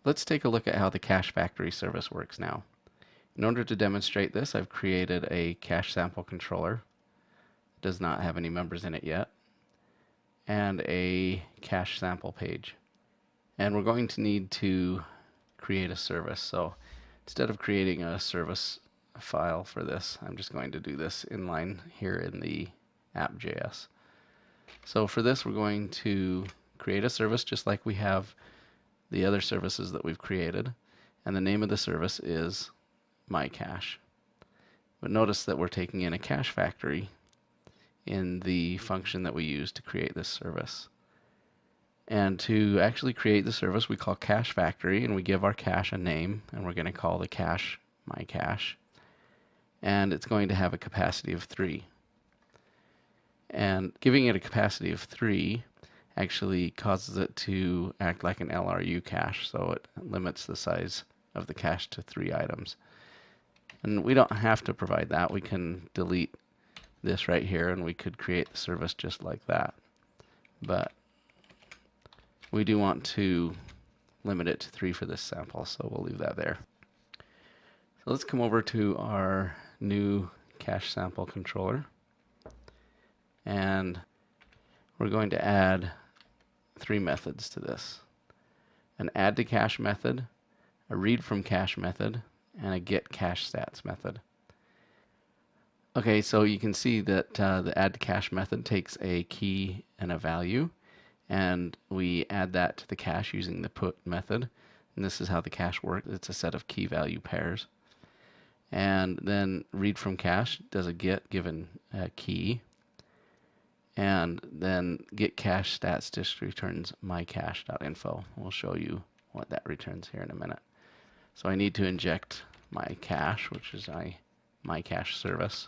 Let's take a look at how the cacheFactory service works now. In order to demonstrate this, I've created a cache sample controller. It does not have any members in it yet, and a cache sample page. And we're going to need to create a service. So instead of creating a service file for this, I'm just going to do this inline here in the app.js. So for this, we're going to create a service just like we have the other services that we've created, and the name of the service is myCache. But notice that we're taking in a cacheFactory in the function that we use to create this service. And to actually create the service, we call cacheFactory, and we give our cache a name, and we're going to call the cache myCache, and it's going to have a capacity of 3. And giving it a capacity of 3 actually causes it to act like an LRU cache, so it limits the size of the cache to 3 items. And we don't have to provide that. We can delete this right here, and we could create the service just like that. But we do want to limit it to 3 for this sample, so we'll leave that there. So let's come over to our new cache sample controller, and we're going to add 3 methods to this: an add to cache method, a read from cache method, and a get cache stats method. Okay, so you can see that the add to cache method takes a key and a value, and we add that to the cache using the put method. And this is how the cache works. It's a set of key value pairs. And then read from cache does a get given a key, and then get cache stats just returns mycache.info. We'll show you what that returns here in a minute. So I need to inject my cache, which is my cache service.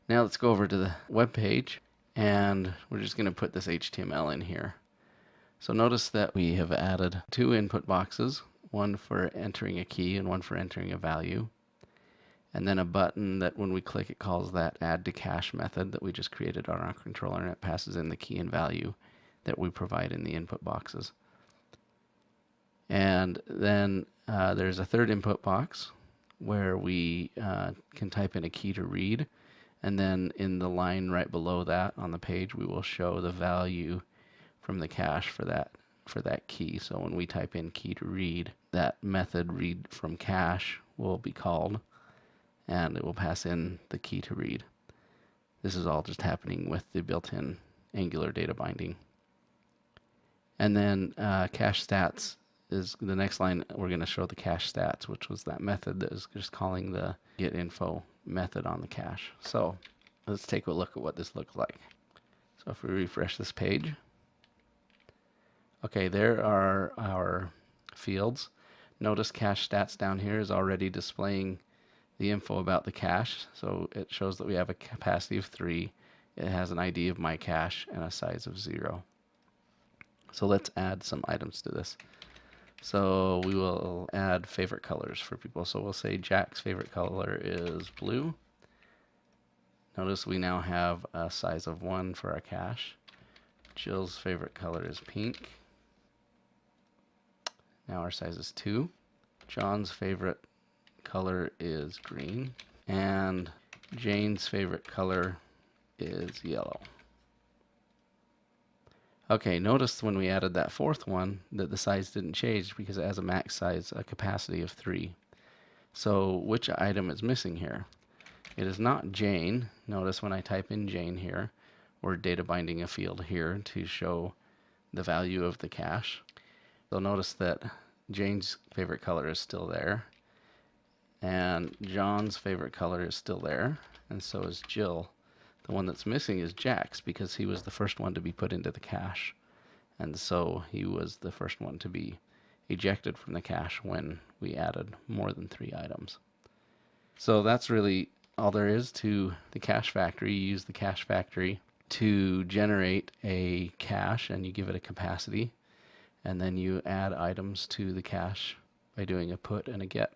Now let's go over to the web page, and we're just going to put this HTML in here. So notice that we have added 2 input boxes, one for entering a key and one for entering a value, and then a button that when we click it calls that add to cache method that we just created on our controller, and it passes in the key and value that we provide in the input boxes. And then there's a third input box where we can type in a key to read, and then in the line right below that on the page we will show the value from the cache for that key. So when we type in key to read, that method read from cache will be called, and it will pass in the key to read. This is all just happening with the built-in Angular data binding. And then cache stats is the next line. We're going to show the cache stats, which was that method that is just calling the get info method on the cache. So let's take a look at what this looks like. So if we refresh this page, okay, there are our fields. Notice cache stats down here is already displaying the info about the cache. So it shows that we have a capacity of 3. It has an ID of myCache and a size of 0. So let's add some items to this. So we will add favorite colors for people. So we'll say Jack's favorite color is blue. Notice we now have a size of 1 for our cache. Jill's favorite color is pink. Now our size is 2. John's favorite color is green. And Jane's favorite color is yellow. Okay, notice when we added that 4th one that the size didn't change because it has a max size, a capacity of 3. So which item is missing here? It is not Jane. Notice when I type in Jane here, we're data binding a field here to show the value of the cache. So notice that Jane's favorite color is still there, and John's favorite color is still there, and so is Jill. The one that's missing is Jack's because he was the first one to be put into the cache, and so he was the first one to be ejected from the cache when we added more than 3 items. So that's really all there is to the cacheFactory. You use the cacheFactory to generate a cache, and you give it a capacity, and then you add items to the cache by doing a put and a get.